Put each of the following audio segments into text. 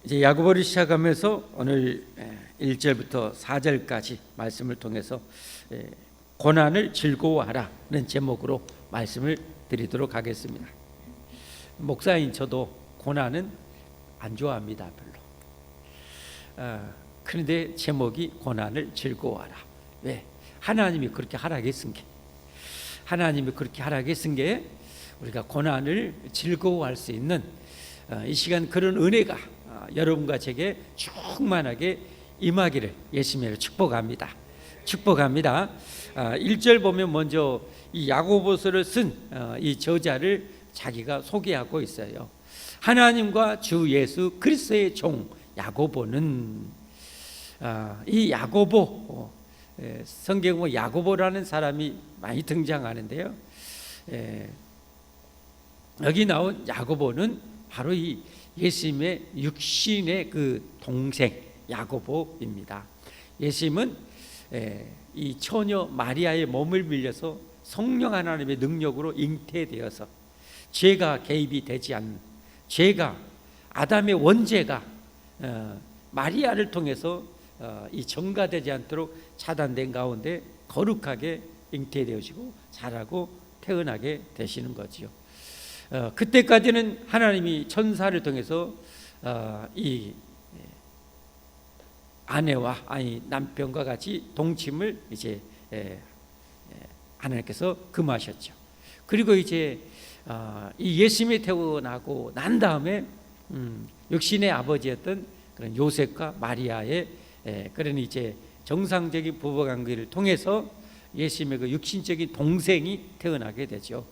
이제 야고보를 시작하면서 오늘 1절부터 4절까지 말씀을 통해서 고난을 즐거워하라는 제목으로 말씀을 드리도록 하겠습니다. 목사인 저도 고난은 안 좋아합니다, 별로. 그런데 제목이 고난을 즐거워하라. 왜? 하나님이 그렇게 하라게 쓴 게, 하나님이 그렇게 하라게 쓴 게 우리가 고난을 즐거워할 수 있는 이 시간 그런 은혜가 여러분과 제게 충만하게 임하기를 예수님으로 축복합니다. 축복합니다. 1절 보면 먼저 이 야고보서를 쓴 이 저자를 자기가 소개하고 있어요. 하나님과 주 예수 그리스도의 종 야고보는, 이 야고보, 성경 보면 야고보라는 사람이 많이 등장하는데요. 여기 나온 야고보는 바로 이 예수님의 육신의 그 동생 야고보입니다. 예수님은 이 처녀 마리아의 몸을 빌려서 성령 하나님의 능력으로 잉태되어서 죄가 개입이 되지 않는, 죄가 아담의 원죄가 마리아를 통해서 이 전가되지 않도록 차단된 가운데 거룩하게 잉태되어지고 자라고 태어나게 되시는 거지요. 그때까지는 하나님이 천사를 통해서 이 아내와 남편과 같이 동침을 이제 하나님께서 금하셨죠. 그리고 이제 이 예수님이 태어나고 난 다음에 육신의 아버지였던 그런 요셉과 마리아의 그런 이제 정상적인 부부 관계를 통해서 예수님의 그 육신적인 동생이 태어나게 되죠.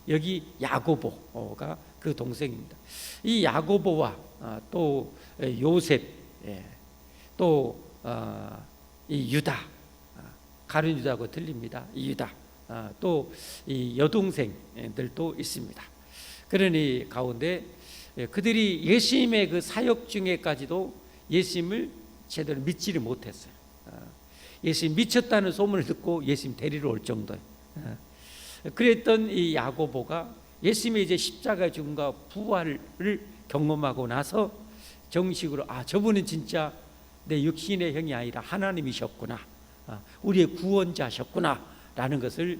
여기 야고보가 그 동생입니다. 이 야고보와 또 요셉, 또 이 유다, 가룟 유다하고 들립니다. 이 유다, 또 이 여동생들도 있습니다. 그러니 가운데 그들이 예수님의 그 사역 중에까지도 예수님을 제대로 믿지를 못했어요. 예수님 미쳤다는 소문을 듣고 예수님 데리러 올 정도예요. 그랬던 이 야고보가 예수님의 이제 십자가 죽음과 부활을 경험하고 나서 정식으로 저분은 진짜 내 육신의 형이 아니라 하나님이셨구나, 우리의 구원자셨구나 라는 것을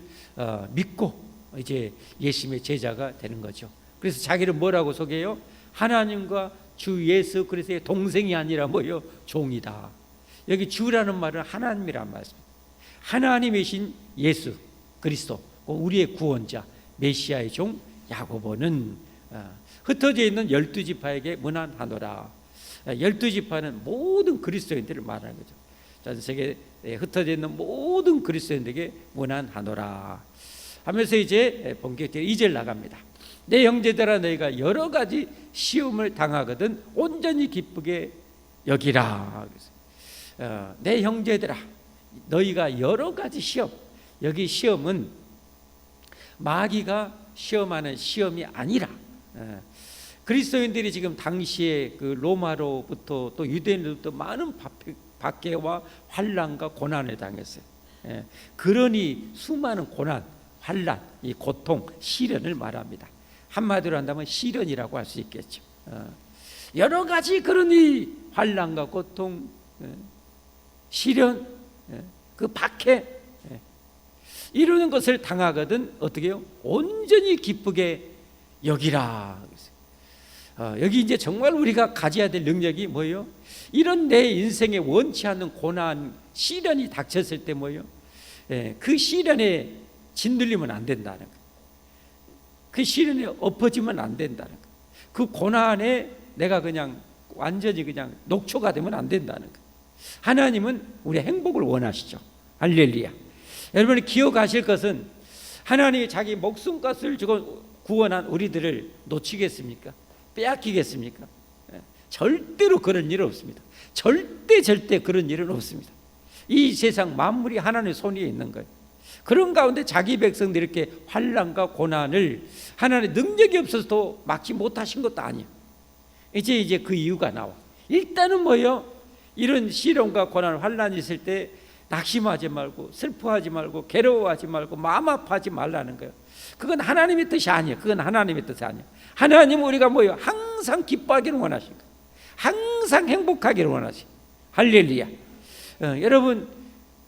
믿고 이제 예수님의 제자가 되는 거죠. 그래서 자기를 뭐라고 소개해요? 하나님과 주 예수 그리스도의 동생이 아니라 뭐요? 종이다. 여기 주라는 말은 하나님이란 말씀입니다. 하나님이신 예수 그리스도, 우리의 구원자 메시아의 종 야고보는 흩어져 있는 12지파에게 문안하노라. 12지파는 모든 그리스도인들을 말하는 거죠. 전 세계에 흩어져 있는 모든 그리스도인들에게 문안하노라 하면서 이제 본격적으로 2절 나갑니다. 내 형제들아, 너희가 여러 가지 시험을 당하거든 온전히 기쁘게 여기라. 내 형제들아, 너희가 여러 가지 시험, 여기 시험은 마귀가 시험하는 시험이 아니라 그리스도인들이 지금 당시에 그 로마로부터 또 유대인들부터 많은 박해와 환난과 고난을 당했어요. 그러니 수많은 고난, 환난, 이 고통, 시련을 말합니다. 한마디로 한다면 시련이라고 할 수 있겠죠. 여러 가지 그러니 환난과 고통, 시련, 그 박해, 이러는 것을 당하거든 어떻게 해요? 온전히 기쁘게 여기라. 여기 이제 정말 우리가 가져야 될 능력이 뭐예요? 이런 내 인생에 원치 않는 고난, 시련이 닥쳤을 때 뭐예요? 그 시련에 짓눌리면 안 된다는 거예요. 그 시련에 엎어지면 안 된다는 거예요. 그 고난에 내가 그냥 완전히 그냥 녹초가 되면 안 된다는 거예요. 하나님은 우리의 행복을 원하시죠. 할렐루야. 여러분이 기억하실 것은 하나님이 자기 목숨값을 주고 구원한 우리들을 놓치겠습니까? 빼앗기겠습니까? 절대로 그런 일은 없습니다. 절대 그런 일은 없습니다. 이 세상 만물이 하나님의 손 위에 있는 거예요. 그런 가운데 자기 백성들이 이렇게 환난과 고난을 하나님의 능력이 없어서 막지 못하신 것도 아니에요. 이제 그 이유가 나와. 일단은 뭐예요? 이런 시련과 고난, 환난이 있을 때 낙심하지 말고 슬퍼하지 말고 괴로워하지 말고 마음 아파하지 말라는 거예요. 그건 하나님의 뜻이 아니에요. 그건 하나님의 뜻이 아니에요. 하나님은 우리가 뭐예요? 항상 기뻐하기를 원하십니다. 항상 행복하기를 원하시. 할렐루야. 여러분,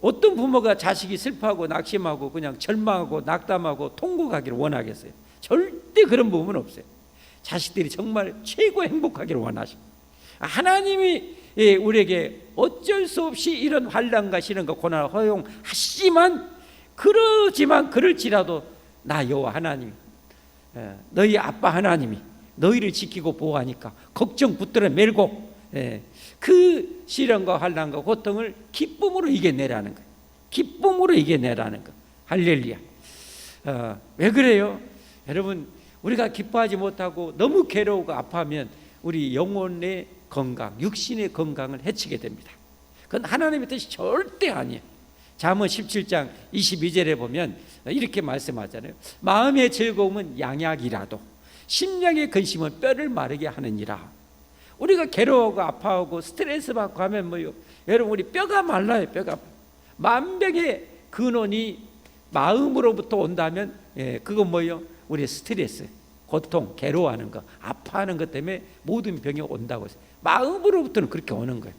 어떤 부모가 자식이 슬퍼하고 낙심하고 그냥 절망하고 낙담하고 통곡하기를 원하겠어요? 절대 그런 부모는 없어요. 자식들이 정말 최고 행복하기를 원하십니다. 하나님이 우리에게 어쩔 수 없이 이런 환난과 시련과 고난을 허용하시지만, 그럴지라도 나 여호와 하나님, 너희 아빠 하나님이 너희를 지키고 보호하니까 걱정 붙들어 메고 그 시련과 환난과 고통을 기쁨으로 이겨내라는 거예요. 기쁨으로 이겨내라는 거. 할렐루야. 왜 그래요? 여러분, 우리가 기뻐하지 못하고 너무 괴로우고 아파하면 우리 영혼의 건강, 육신의 건강을 해치게 됩니다. 그건 하나님의 뜻이 절대 아니에요. 잠언 17장 22절에 보면 이렇게 말씀하잖아요. 마음의 즐거움은 양약이라도 심령의 근심은 뼈를 마르게 하느니라. 우리가 괴로워하고 아파하고 스트레스 받고 하면 뭐요? 여러분, 우리 뼈가 말라요. 뼈가. 만병의 근원이 마음으로부터 온다면 그건 뭐요? 우리 스트레스, 고통, 괴로워하는 거, 아파하는 것 때문에 모든 병이 온다고 했어요. 마음으로부터는 그렇게 오는 거예요.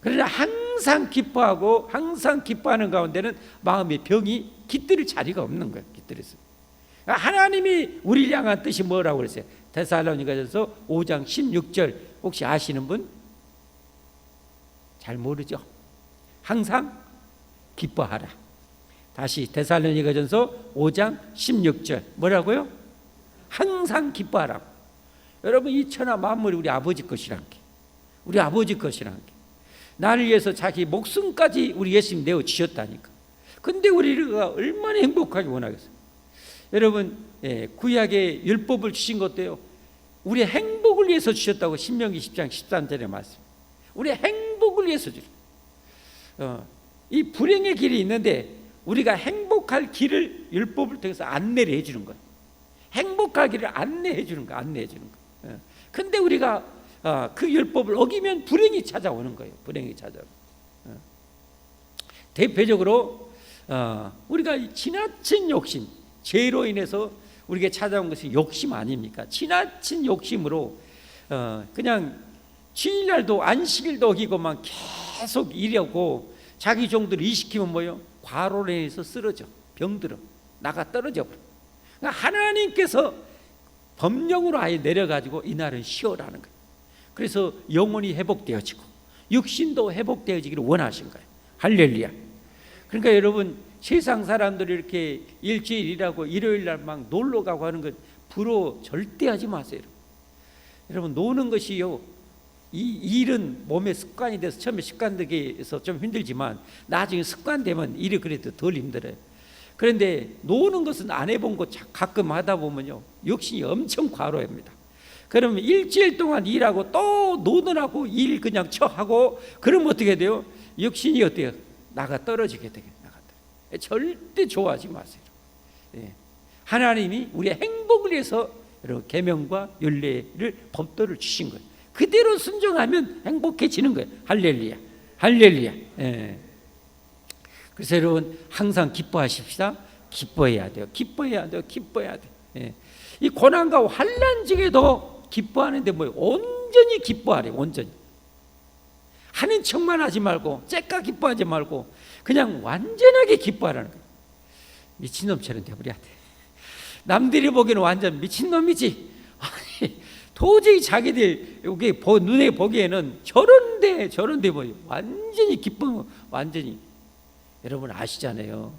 그러나 항상 기뻐하고 항상 기뻐하는 가운데는 마음의 병이 깃들일 자리가 없는 거예요. 깃들여서. 하나님이 우리를 향한 뜻이 뭐라고 그랬어요? 데살로니가전서 5장 16절 혹시 아시는 분? 잘 모르죠? 항상 기뻐하라. 다시 데살로니가전서 5장 16절 뭐라고요? 항상 기뻐하라. 여러분, 이 천하 만물이 우리 아버지 것이란 게, 우리 아버지 것이란 게, 나를 위해서 자기 목숨까지 우리 예수님 내어 주셨다니까. 근데 우리가 얼마나 행복하게 원하겠어요? 여러분, 구약의 율법을 주신 것도요, 우리 행복을 위해서 주셨다고 신명기 10장 13절에 말씀. 우리 행복을 위해서 주셨어요. 이 불행의 길이 있는데 우리가 행복할 길을 율법을 통해서 안내를 해주는 거예요. 행복할 길을 안내해 주는 거예요. 안내해 주는 거예요. 근데 우리가 그 율법을 어기면 불행이 찾아오는 거예요. 불행이 찾아오는. 대표적으로 우리가 지나친 욕심, 죄로 인해서 우리에게 찾아온 것이 욕심 아닙니까? 지나친 욕심으로 그냥 주일날도 안식일도 어기고만 계속 일하고 자기 종들을 일시키면 뭐요? 과로로 인해서 쓰러져, 병들어, 나가 떨어져 버려. 그러니까 하나님께서 법령으로 아예 내려가지고 이날은 쉬어라는 거예요. 그래서 영혼이 회복되어지고 육신도 회복되어지기를 원하신 거예요. 할렐루야. 그러니까 여러분, 세상 사람들이 이렇게 일주일 일하고 일요일 날 막 놀러 가고 하는 것 부러워 절대 하지 마세요. 여러분, 노는 것이요, 이 일은 몸의 습관이 돼서 처음에 습관되기 위해서 좀 힘들지만 나중에 습관되면 일이 그래도 덜 힘들어요. 그런데 노는 것은 안 해본 거 가끔 하다 보면요, 욕심이 엄청 과로합니다. 그러면 일주일 동안 일하고 또 노느라고 일 그냥 처하고 그러면 어떻게 돼요? 육신이 어때요? 나가 떨어지게 되게. 절대 좋아하지 마세요. 하나님이 우리의 행복을 위해서 여러분 계명과 율례를, 법도를 주신 거예요. 그대로 순종하면 행복해지는 거예요. 할렐루야. 할렐루야. 그래서 여러분, 항상 기뻐하십시다. 기뻐해야 돼요. 기뻐해야 돼요. 기뻐해야 돼요. 이 고난과 환난 중에도 기뻐하는데 뭐예요? 온전히 기뻐하래. 온전히. 하는 척만 하지 말고, 째까 기뻐하지 말고 그냥 완전하게 기뻐하라는 거예요. 미친놈처럼 돼버려야 돼. 남들이 보기에는 완전 미친놈이지. 아니, 도저히 자기들 여기 눈에 보기에는 저런데 뭐 완전히 기쁨, 완전히. 여러분 아시잖아요.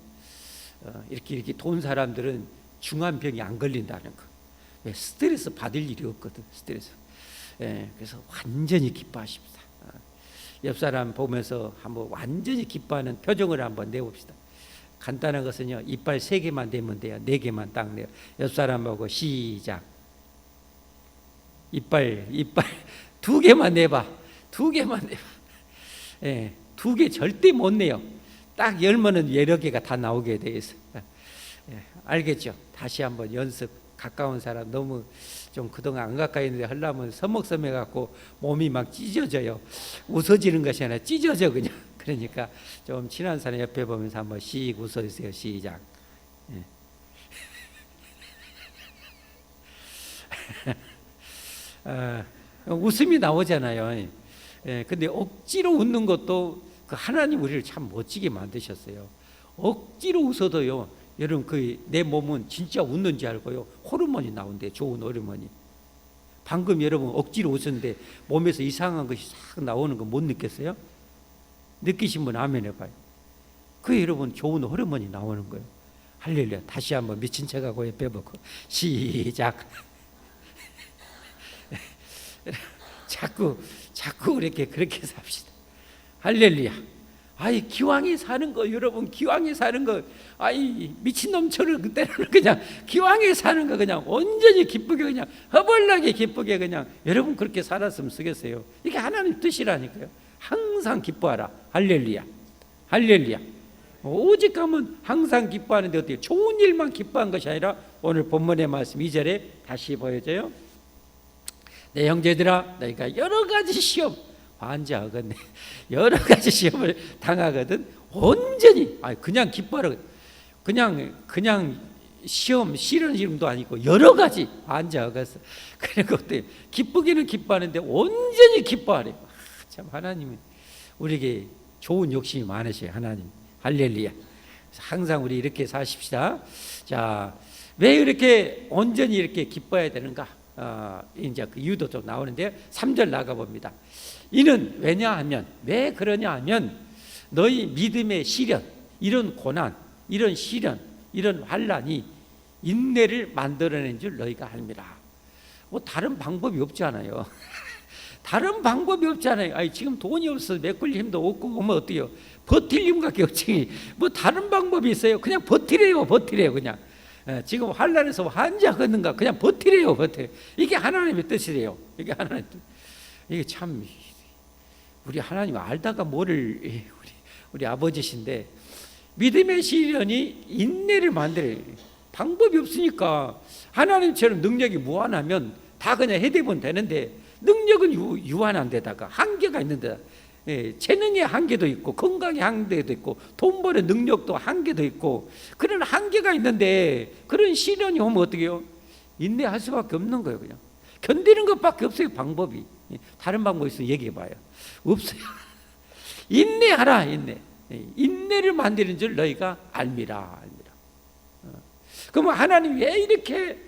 이렇게 돈 사람들은 중한 병이 안 걸린다는 거. 왜? 스트레스 받을 일이 없거든. 스트레스. 그래서 완전히 기뻐하십시다. 옆 사람 보면서 한번 완전히 기뻐하는 표정을 한번 내봅시다. 간단한 것은요, 이빨 3개만 내면 돼요. 4개만 딱 내요. 옆 사람하고 시작. 이빨 2개만 내봐. 2개만 내봐. 2개 절대 못 내요. 딱 열면은 여러 개가 다 나오게 돼 있어요. 알겠죠? 다시 한번 연습. 가까운 사람, 너무 좀 그동안 안 가까이 있는데 하려면 서먹서먹해 갖고 몸이 막 찢어져요. 웃어지는 것이 아니라 찢어져 그냥. 그러니까 좀 친한 사람 옆에 보면서 한번 씩 웃어주세요. 시작. 웃음이 나오잖아요. 예, 근데 억지로 웃는 것도 그 하나님 우리를 참 멋지게 만드셨어요. 억지로 웃어도요, 여러분 그 내 몸은 진짜 웃는지 알고요, 호르몬이 나온대. 좋은 호르몬이. 방금 여러분 억지로 웃었는데 몸에서 이상한 것이 싹 나오는 거 못 느꼈어요? 느끼신 분 아멘 해봐요. 그 여러분 좋은 호르몬이 나오는 거예요. 할렐루야. 다시 한번 미친 척하고 옆에 보고 시작. 자꾸 그렇게 삽시다. 할렐루야. 아이 기왕에 사는 거, 여러분 기왕에 사는 거, 아이 미친놈처럼 그때는 그냥 기왕에 사는 거 그냥 온전히 기쁘게 그냥 허벌나게 기쁘게 그냥 여러분 그렇게 살았으면 쓰겠어요. 이게 하나님 뜻이라니까요. 항상 기뻐하라. 할렐루야. 할렐루야. 오직 하면 항상 기뻐하는데 어때요? 좋은 일만 기뻐한 것이 아니라 오늘 본문의 말씀 2절에 다시 보여져요. 내 형제들아, 너희가 여러 가지 시험 환자하겠네. 여러 가지 시험을 당하거든 온전히 그냥 기뻐하라. 그냥 시험 싫은 이름도 아니고 여러 가지 환자하겠어. 그리고 어때? 기쁘기는 기뻐하는데 온전히 기뻐하래. 참 하나님은 우리에게 좋은 욕심이 많으셔요. 하나님. 할렐루야. 항상 우리 이렇게 사십시다. 자, 왜 이렇게 온전히 이렇게 기뻐해야 되는가? 이제 그 이유도 좀 나오는데요. 3절 나가봅니다. 이는 왜냐하면, 왜 그러냐 하면 너희 믿음의 시련, 이런 고난, 이런 시련, 이런 환난이 인내를 만들어낸 줄 너희가 알미라. 뭐 다른 방법이 없잖아요. 다른 방법이 없잖아요. 아니, 지금 돈이 없어서 메꿀 힘도 없고 오면 어때요? 버틸 힘밖에 없지. 뭐 다른 방법이 있어요? 그냥 버티래요. 그냥. 지금 환난에서 환자하는가? 그냥 버티래요. 이게 하나님의 뜻이래요. 이게 하나님 뜻. 이게 참 우리 하나님 알다가 뭐를 우리 아버지신데 믿음의 시련이 인내를 만들어요. 방법이 없으니까 하나님처럼 능력이 무한하면 다 그냥 해대면 되는데 능력은 유한한 데다가 한계가 있는 데다. 재능의 한계도 있고 건강의 한계도 있고 돈 버는 능력도 한계도 있고 그런 한계가 있는데 그런 시련이 오면 어떻게 해요? 인내할 수밖에 없는 거예요. 그냥 견디는 것밖에 없어요. 방법이. 다른 방법 있으면 얘기해 봐요. 없어요. 인내하라. 인내를 만드는 줄 너희가 알미라. 그러면 하나님 왜 이렇게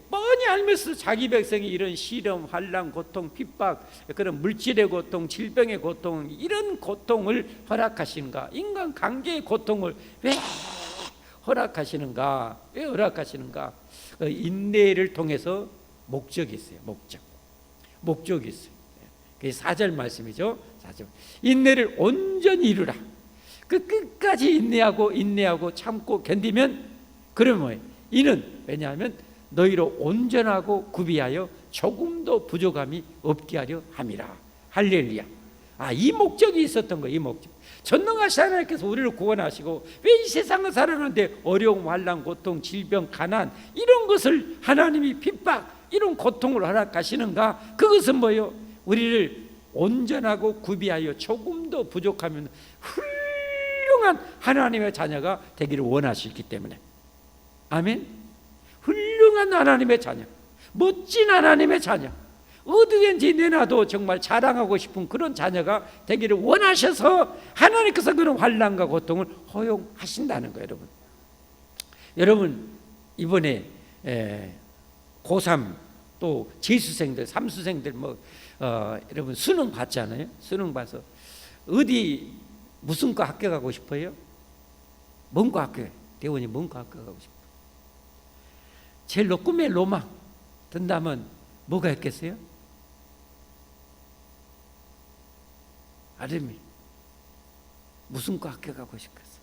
뻔히 알면서 자기 백성이 이런 시련, 환난, 고통, 핍박, 그런 물질의 고통, 질병의 고통, 이런 고통을 허락하시는가? 인간 관계의 고통을 왜 허락하시는가? 왜 허락하시는가? 인내를 통해서 목적이 있어요. 목적이 있어요. 그게 4절 말씀이죠. 4절. 인내를 온전히 이루라. 그 끝까지 인내하고 참고 견디면 그러면 뭐예요? 이는 왜냐하면 너희로 온전하고 구비하여 조금도 부족함이 없게 하려 함이라. 할렐루야. 이 목적이 있었던 거예요. 이 목적. 전능하신 하나님께서 우리를 구원하시고 왜 이 세상을 살아가는데 어려움, 환난, 고통, 질병, 가난 이런 것을 하나님이 핍박 이런 고통을 허락하시는가? 그것은 뭐예요? 우리를 온전하고 구비하여 조금도 부족하면 훌륭한 하나님의 자녀가 되기를 원하시기 때문에. 아멘. 훌륭한 하나님의 자녀, 멋진 하나님의 자녀, 어디든지 내놔도 정말 자랑하고 싶은 그런 자녀가 되기를 원하셔서 하나님께서 그런 환난과 고통을 허용하신다는 거예요. 여러분 이번에 고3 또 재수생들, 삼수생들 여러분 수능 봤잖아요. 수능 봐서 어디 무슨 과 합격하고 싶어요? 뭔 과 합격? 대원이 뭔 과 합격하고 싶어요? 제일 꿈의 로망 든다면 뭐가 있겠어요? 아름이 무슨 과 합격하고 싶겠어?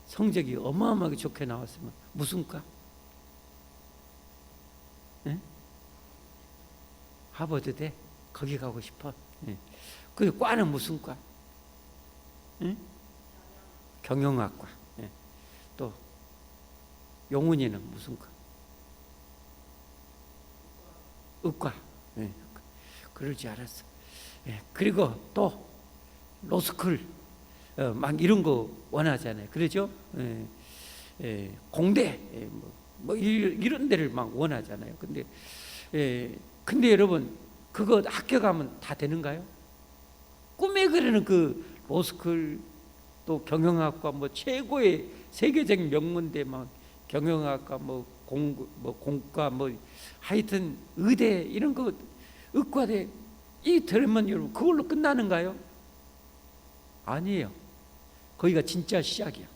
성적이 어마어마하게 좋게 나왔으면 무슨 과? 네? 하버드대 거기 가고 싶어. 네. 그 과는 무슨 과? 네? 경영학과. 네. 또 용훈이는 무슨 과? 의과. 네. 그럴 줄 알았어. 네. 그리고 또 로스쿨 막 이런 거 원하잖아요. 그러죠? 네. 공대 뭐 이런 데를 막 원하잖아요. 근데 여러분 그거 학교 가면 다 되는가요? 꿈에 그리는 그 로스쿨 또 경영학과 뭐 최고의 세계적 명문대 막 경영학과 공과 하여튼 의대 이런 거 의과대 이 들으면 여러분 그걸로 끝나는가요? 아니에요. 거기가 진짜 시작이야.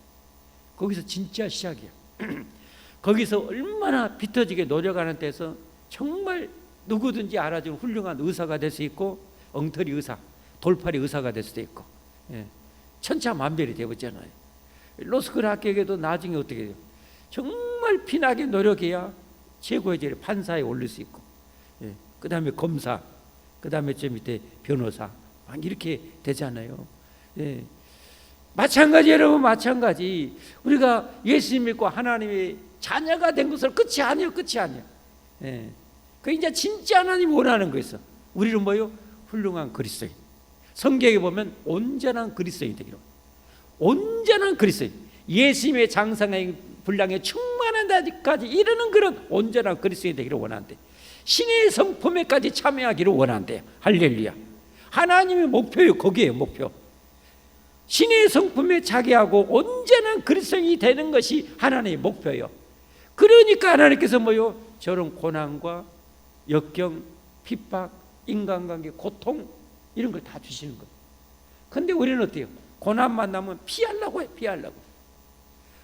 거기서 진짜 시작이야. 거기서 얼마나 비터지게 노력하는 데서 정말 누구든지 알아주는 훌륭한 의사가 될 수 있고 엉터리 의사, 돌팔이 의사가 될 수도 있고 천차만별이 되어버잖아요. 로스쿨 합격해도 나중에 어떻게 돼요? 정말 피나게 노력해야 최고의 자리 판사에 올릴 수 있고 그 다음에 검사, 그 다음에 저 밑에 변호사 막 이렇게 되잖아요. 마찬가지 여러분, 마찬가지. 우리가 예수 믿고 하나님의 자녀가 된 것은 끝이 아니에요. 끝이 아니에요. 그 이제 진짜 하나님 원하는 거였어. 우리는 뭐요? 훌륭한 그리스도인. 성경에 보면 온전한 그리스도인 되기로. 온전한 그리스도인. 예수님의 장성의 분량에 충만한 데까지 이르는 그런 온전한 그리스도인 되기를 원한대. 신의 성품에까지 참여하기를 원한대요. 할렐루야. 하나님의 목표요. 거기에요. 목표. 신의 성품에 자기하고 온전한 그리스도인이 되는 것이 하나님의 목표예요. 그러니까 하나님께서 뭐요? 저런 고난과 역경, 핍박, 인간관계, 고통 이런 걸 다 주시는 거예요. 근데 우리는 어때요? 고난 만나면 피하려고 해요. 피하려고.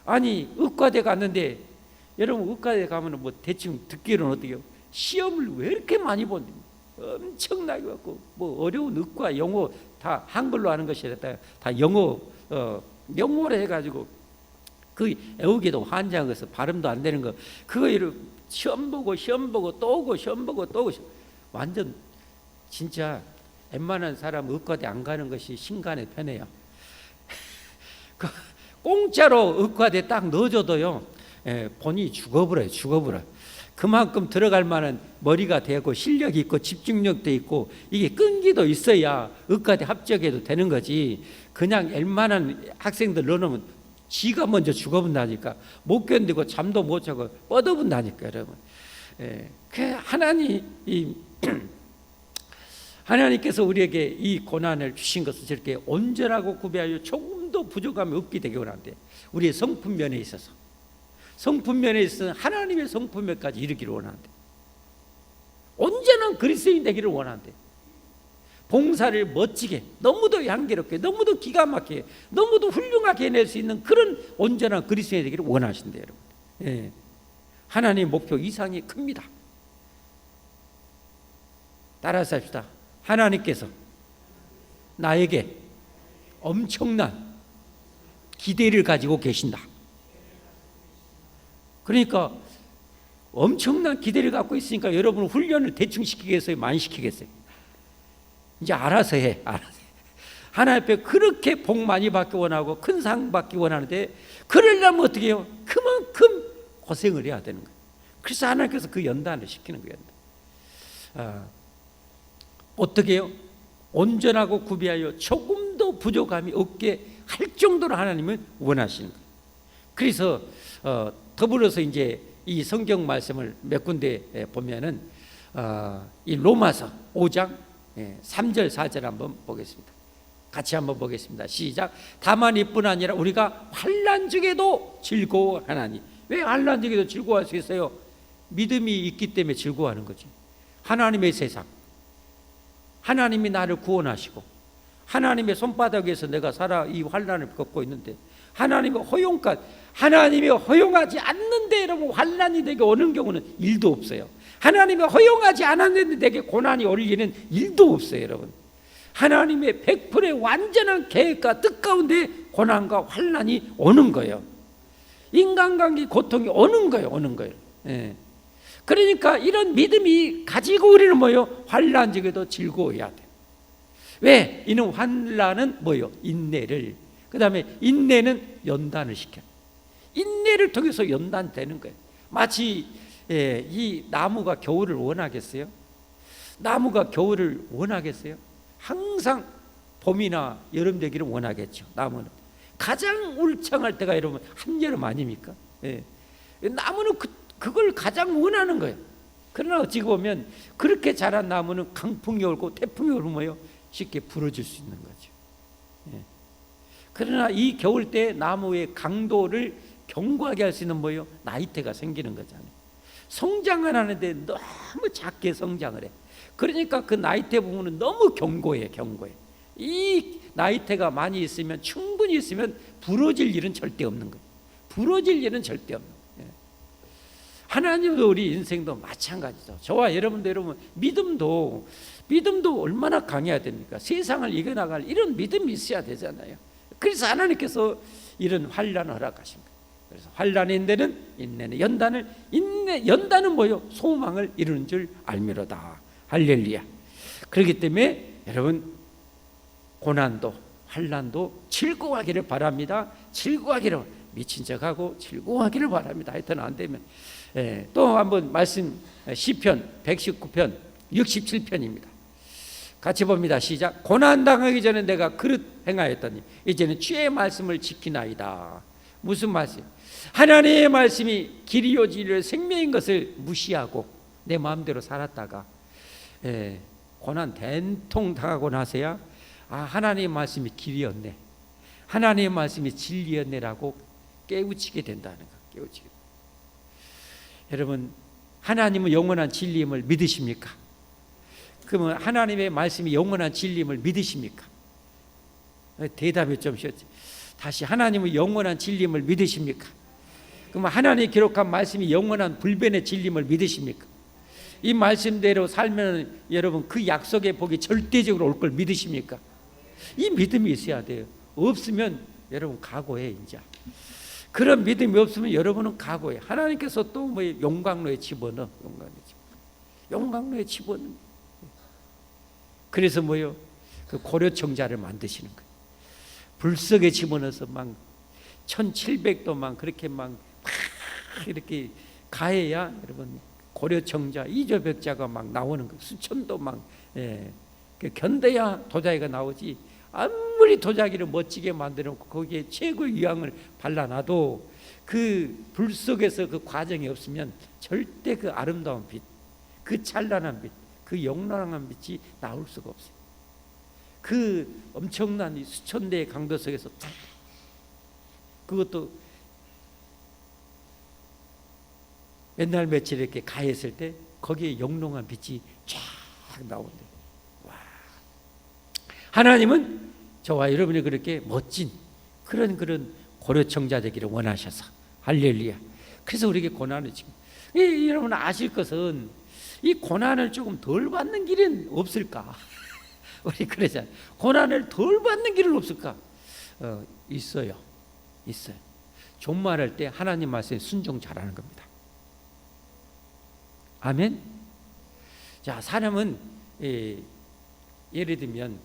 아니 의과대 갔는데 여러분 의과대 가면 뭐 대충 듣기로는 어때요? 시험을 왜 이렇게 많이 본대? 엄청나게 갖고 뭐 어려운 의과 영어 다 한글로 하는 것이 아니라 다 영어 영어로 해가지고 그 애우기도 환장해서 발음도 안 되는 거 그거 이렇게 시험 보고 또 오고 시험 보고 또 오고 완전 진짜 웬만한 사람 의과대 안 가는 것이 신간의 편해요. 공짜로 의과대 딱 넣어줘도요 본인이 죽어버려요. 그만큼 들어갈 만한 머리가 되고 실력이 있고 집중력도 있고 이게 끈기도 있어야 의과대 합격해도 되는 거지. 그냥 웬만한 학생들 넣어놓으면 지가 먼저 죽어본다니까. 못 견디고 잠도 못 자고 뻗어본다니까 여러분. 하나님께서 우리에게 이 고난을 주신 것을 저렇게 온전하고 구비하여 조금도 부족함이 없게 되기 원한대. 우리의 성품면에 있어서 성품면에 있어서 하나님의 성품면까지 이르기를 원한대. 온전한 그리스도인 되기를 원한대. 봉사를 멋지게, 너무도 향기롭게, 너무도 기가 막히게, 너무도 훌륭하게 해낼 수 있는 그런 온전한 그리스도인이 되기를 원하신대요 여러분. 하나님의 목표 이상이 큽니다. 따라서 합시다. 하나님께서 나에게 엄청난 기대를 가지고 계신다. 그러니까 엄청난 기대를 갖고 있으니까 여러분은 훈련을 대충 시키겠어요? 많이 시키겠어요? 이제 알아서 해. 하나님 앞에 그렇게 복 많이 받기 원하고 큰 상 받기 원하는데 그러려면 어떻게 해요? 그만큼 고생을 해야 되는 거예요. 그래서 하나님께서 그 연단을 시키는 거예요. 어떻게 해요? 온전하고 구비하여 조금도 부족함이 없게 할 정도로 하나님은 원하시는 거예요. 그래서 더불어서 이제 이 성경 말씀을 몇 군데 보면은 이 로마서 5장 3절 4절 한번 보겠습니다. 같이 한번 보겠습니다. 시작. 다만 이뿐 아니라 우리가 환난 중에도 즐거워하나니. 왜 환난 중에도 즐거워할 수 있어요? 믿음이 있기 때문에 즐거워하는 거지. 하나님의 세상, 하나님이 나를 구원하시고 하나님의 손바닥에서 내가 살아 이 환난을 겪고 있는데 하나님의 허용까지, 하나님이 허용하지 않는데 여러분 환난이 내게 오는 경우는 일도 없어요. 하나님이 허용하지 않았는데 내게 고난이 올 일은 일도 없어요 여러분. 하나님의 100%의 완전한 계획과 뜻 가운데 고난과 환난이 오는 거예요. 인간관계 고통이 오는 거예요. 그러니까 이런 믿음이 가지고 우리는 뭐예요? 환난 중에도 즐거워해야 돼. 왜? 이는 환난은 뭐예요? 인내를. 그 다음에 인내는 연단을 시켜요. 인내를 통해서 연단되는 거예요. 마치 이 나무가 겨울을 원하겠어요? 나무가 겨울을 원하겠어요? 항상 봄이나 여름 되기를 원하겠죠. 나무는 가장 울창할 때가 여러분 한여름 아닙니까? 나무는 그걸 가장 원하는 거예요. 그러나 어찌 보면 그렇게 자란 나무는 강풍이 오고 태풍이 오면 뭐요? 쉽게 부러질 수 있는 거죠. 예. 그러나 이 겨울 때 나무의 강도를 견고하게 할 수 있는 뭐요? 나이테가 생기는 거잖아요. 성장을 하는데 너무 작게 성장을 해. 그러니까 그 나이테 부분은 너무 견고해. 이 나이테가 많이 있으면, 충분히 있으면 부러질 일은 절대 없는 거예요. 부러질 일은 절대 없는 거예요. 하나님도 우리 인생도 마찬가지죠. 저와 여러분 믿음도 얼마나 강해야 됩니까? 세상을 이겨나갈 이런 믿음이 있어야 되잖아요. 그래서 하나님께서 이런 환난을 허락하십니다. 그래서 환난인 데는 인내는 연단은 뭐요? 소망을 이루는 줄 알미로다. 할렐루야. 그렇기 때문에 여러분 고난도 환난도 즐거워하기를 바랍니다. 즐거워하기를, 미친 척하고 즐거워하기를 바랍니다. 하여튼 안 되면. 또 한번 말씀, 시편 119편 67편입니다. 같이 봅니다. 시작. 고난당하기 전에 내가 그릇 행하였더니 이제는 주의 말씀을 지키나이다. 무슨 말씀? 하나님의 말씀이 길이요 진리요 생명인 것을 무시하고 내 마음대로 살았다가 고난 된통 당하고 나서야 하나님의 말씀이 길이었네, 하나님의 말씀이 진리였네라고 깨우치게 된다는 거. 깨우치게. 여러분, 하나님은 영원한 진리임을 믿으십니까? 그러면 하나님의 말씀이 영원한 진리임을 믿으십니까? 대답이 좀 쉬었지. 다시, 하나님은 영원한 진리임을 믿으십니까? 그러면 하나님이 기록한 말씀이 영원한 불변의 진리임을 믿으십니까? 이 말씀대로 살면 여러분 그 약속의 복이 절대적으로 올 걸 믿으십니까? 이 믿음이 있어야 돼요. 없으면 여러분 각오해. 이제 그런 믿음이 없으면 여러분은 각오해. 하나님께서 또 뭐 용광로에 집어넣어. 용광로에 집어넣어. 그래서 뭐요? 그 고려청자를 만드시는 거예요. 불석에 집어넣어서 막 1700도 막 그렇게 막 이렇게 가해야 여러분 고려청자, 이조벽자가 막 나오는 거예요. 수천도 막 견뎌야 도자기가 나오지. 아무리 도자기를 멋지게 만들어놓고 거기에 최고의 유황을 발라놔도 그 불 속에서 그 과정이 없으면 절대 그 아름다운 빛, 그 찬란한 빛, 그 영롱한 빛이 나올 수가 없어요. 그 엄청난 수천대의 강도 속에서 그것도 맨날 며칠 이렇게 가했을 때 거기에 영롱한 빛이 쫙 나온대. 와. 하나님은 저와 여러분이 그렇게 멋진 그런 고려청자 되기를 원하셔서. 할렐루야. 그래서 우리에게 고난을 지금 여러분 아실 것은 이 고난을 조금 덜 받는 길은 없을까? 우리 그러잖아요. 고난을 덜 받는 길은 없을까? 있어요. 종말할 때 하나님 말씀에 순종 잘하는 겁니다. 아멘. 자, 사람은 예를 들면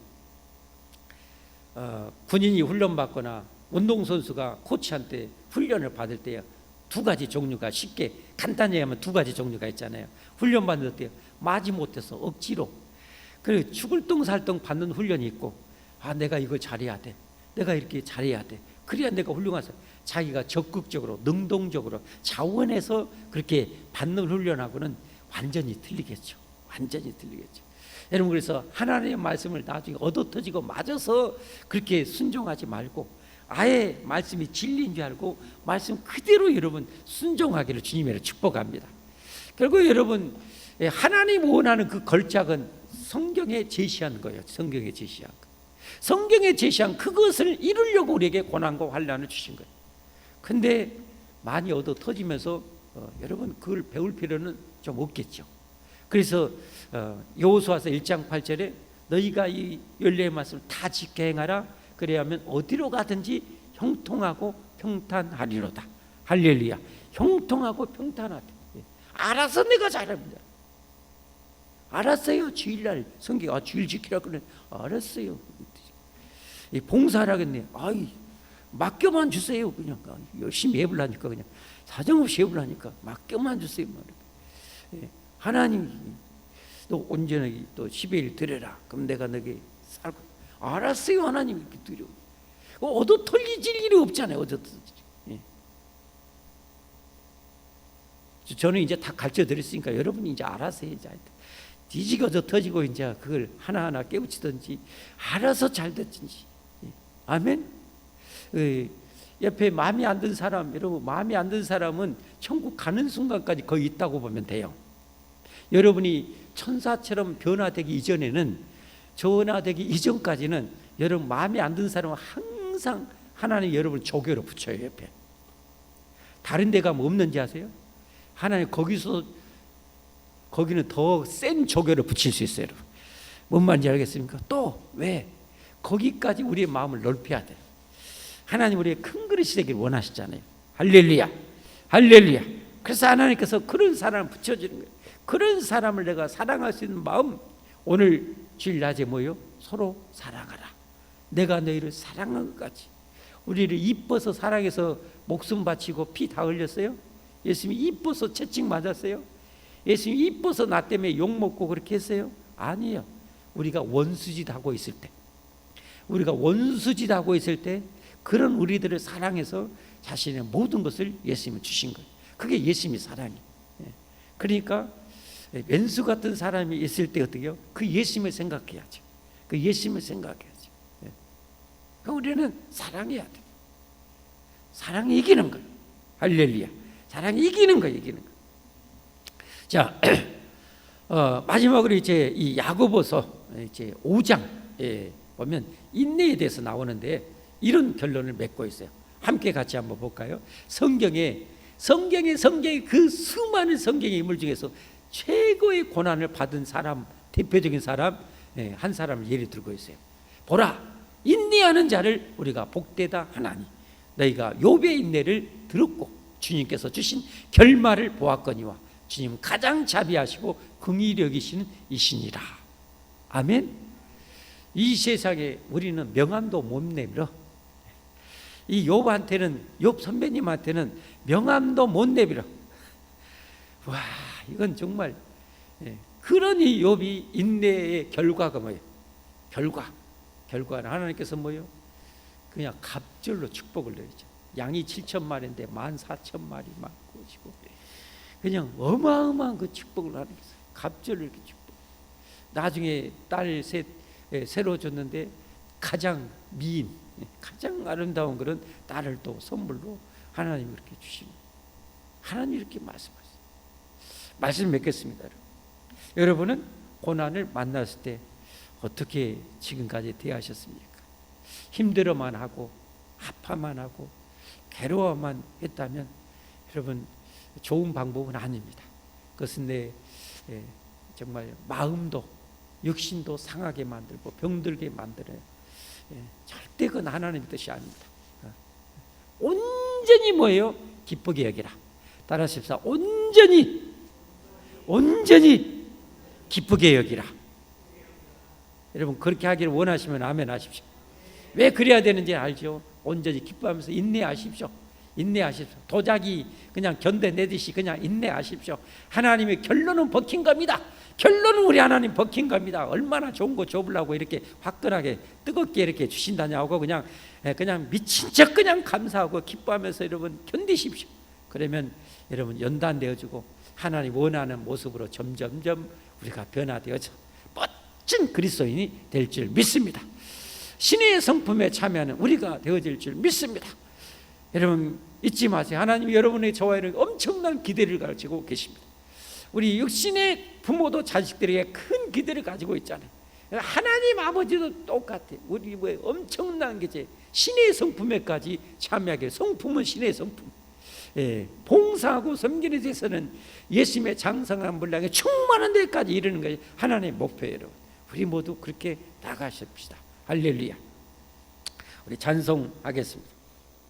군인이 훈련받거나 운동선수가 코치한테 훈련을 받을 때요, 두 가지 종류가, 쉽게 간단히 하면 두 가지 종류가 있잖아요. 훈련 받을 때 마지못해서 억지로 그 죽을 똥살똥 받는 훈련이 있고, 내가 이거 잘해야 돼, 내가 이렇게 잘해야 돼, 그래야 내가 훌륭하서 자기가 적극적으로 능동적으로 자원해서 그렇게 받는 훈련하고는 완전히 틀리겠죠. 여러분, 그래서 하나님의 말씀을 나중에 얻어터지고 맞아서 그렇게 순종하지 말고 아예 말씀이 진리인 줄 알고 말씀 그대로 여러분 순종하기를 주님으로 축복합니다. 결국 여러분 하나님 원하는 그 걸작은 성경에 제시한 거예요. 성경에 제시한 그것을 이루려고 우리에게 고난과 환난을 주신 거예요. 근데 많이 얻어 터지면서 여러분 그걸 배울 필요는 좀 없겠죠. 그래서 여호수아서 1장 8절에 너희가 이 율례의 말씀을 다 지켜 행하라. 그래야면 어디로 가든지 형통하고 평탄하리로다. 할렐루야. 형통하고 평탄하다. 알아서 내가 잘합니다. 알았어요. 주일날 성경 주일 지키라 그래. 알았어요. 봉사하라겠네. 맡겨만 주세요. 그냥 열심히 해보려니까 그냥 사정없이 해보려니까 맡겨만 주세요. 하나님 너 온전하게 또 10일 드려라. 그럼 내가 너게 살고. 알았어요. 하나님 이렇게 드려. 얻어 털리질 일이 없잖아요. 얻어 털리질. 저는 이제 다 가르쳐 드렸으니까 여러분이 이제 알아서 해야지. 뒤지고져 터지고 이제 그걸 하나하나 깨우치든지 알아서 잘 됐든지. 아멘. 옆에 마음에 안 든 사람, 여러분 마음에 안 든 사람은 천국 가는 순간까지 거의 있다고 보면 돼요. 여러분이 천사처럼 변화되기 이전에는, 변화되기 이전까지는 여러분 마음에 안 든 사람은 항상 하나님 여러분을 조교로 붙여요. 옆에 다른 데 가면 없는지 아세요? 하나님 거기는 더 센 조교를 붙일 수 있어요. 여러분 뭔 말인지 알겠습니까? 또 왜? 거기까지 우리의 마음을 넓혀야 돼요. 하나님 우리의 큰 그릇이 되길 원하시잖아요. 할렐루야, 할렐루야. 그래서 하나님께서 그런 사람을 붙여주는 거예요. 그런 사람을 내가 사랑할 수 있는 마음, 오늘 주일 낮에 뭐요? 서로 사랑하라. 내가 너희를 사랑한 것 같이. 우리를 이뻐서 사랑해서 목숨 바치고 피 다 흘렸어요? 예수님이 이뻐서 채찍 맞았어요? 예수님이 이뻐서 나 때문에 욕먹고 그렇게 했어요? 아니에요. 우리가 원수짓 하고 있을 때, 우리가 원수짓 하고 있을 때 그런 우리들을 사랑해서 자신의 모든 것을 예수님이 주신 거예요. 그게 예수님의 사랑이에요. 그러니까 왼수 같은 사람이 있을 때 어떻게 해요? 그 예수님을 생각해야죠. 그 예수님을 생각해야죠. 그러니까 우리는 사랑해야 돼요. 사랑이 이기는 거예요. 할렐루야. 사랑이 이기는 거예요. 이기는 거예요. 자, 마지막으로 이제 이 야고보서 이제 5장에 보면 인내에 대해서 나오는데 이런 결론을 맺고 있어요. 함께 같이 한번 볼까요? 성경에 그 수많은 성경의 인물 중에서 최고의 고난을 받은 사람, 대표적인 사람 한 사람을 예를 들고 있어요. 보라, 인내하는 자를 우리가 복되다 하나니 너희가 욥의 인내를 들었고 주님께서 주신 결말을 보았거니와 주님은 가장 자비하시고 긍휼히 여기시는 이시니라. 아멘. 이 세상에 우리는 명함도 못 내밀어. 이 욥한테는, 욥 선배님한테는 명함도 못 내밀어. 와, 이건 정말 그러니 욥이 인내의 결과가 뭐예요? 결과는 하나님께서 뭐예요? 그냥 갑절로 축복을 내리죠. 양이 7,000마리인데 14,000마리만 꼬시고 그냥 어마어마한 그 축복을 하나님께서 갑절로 이렇게 축복. 나중에 딸 셋 새로 줬는데 가장 미인, 가장 아름다운 그런 딸을 또 선물로 하나님이 이렇게 주시는, 하나님이 이렇게 말씀하세요. 말씀 맺겠습니다. 여러분은 고난을 만났을 때 어떻게 지금까지 대하셨습니까? 힘들어만 하고 아파만 하고 괴로워만 했다면 여러분 좋은 방법은 아닙니다. 그것은 내 정말 마음도 육신도 상하게 만들고 병들게 만들어요. 절대 그건 하나님의 뜻이 아닙니다. 온전히 뭐예요? 기쁘게 여기라. 따라하십시오. 온전히 기쁘게 여기라. 여러분 그렇게 하기를 원하시면 아멘 하십시오. 왜 그래야 되는지 알죠? 온전히 기뻐하면서 인내하십시오. 인내하십시오. 도자기 그냥 견뎌내듯이 그냥 인내하십시오. 하나님의 결론은 벗긴 겁니다. 결론은 우리 하나님 벗긴 겁니다. 얼마나 좋은 거 줘보려고 이렇게 화끈하게 뜨겁게 이렇게 주신다냐고 그냥 미친 척 그냥 감사하고 기뻐하면서 여러분 견디십시오. 그러면 여러분 연단되어지고 하나님 원하는 모습으로 점점점 우리가 변화되어져 멋진 그리스도인이 될 줄 믿습니다. 신의 성품에 참여하는 우리가 되어질 줄 믿습니다. 여러분 잊지 마세요. 하나님이 여러분의 저와의 엄청난 기대를 가지고 계십니다. 우리 육신의 부모도 자식들에게 큰 기대를 가지고 있잖아요. 하나님 아버지도 똑같아요. 우리 뭐 엄청난 게 신의 성품에까지 참여하게. 성품은 신의 성품. 봉사하고 섬기는 데서는 예수님의 장성한 분량에 충만한 데까지 이르는 것이 하나님의 목표예요. 우리 모두 그렇게 나가십시다. 할렐루야. 우리 찬송하겠습니다.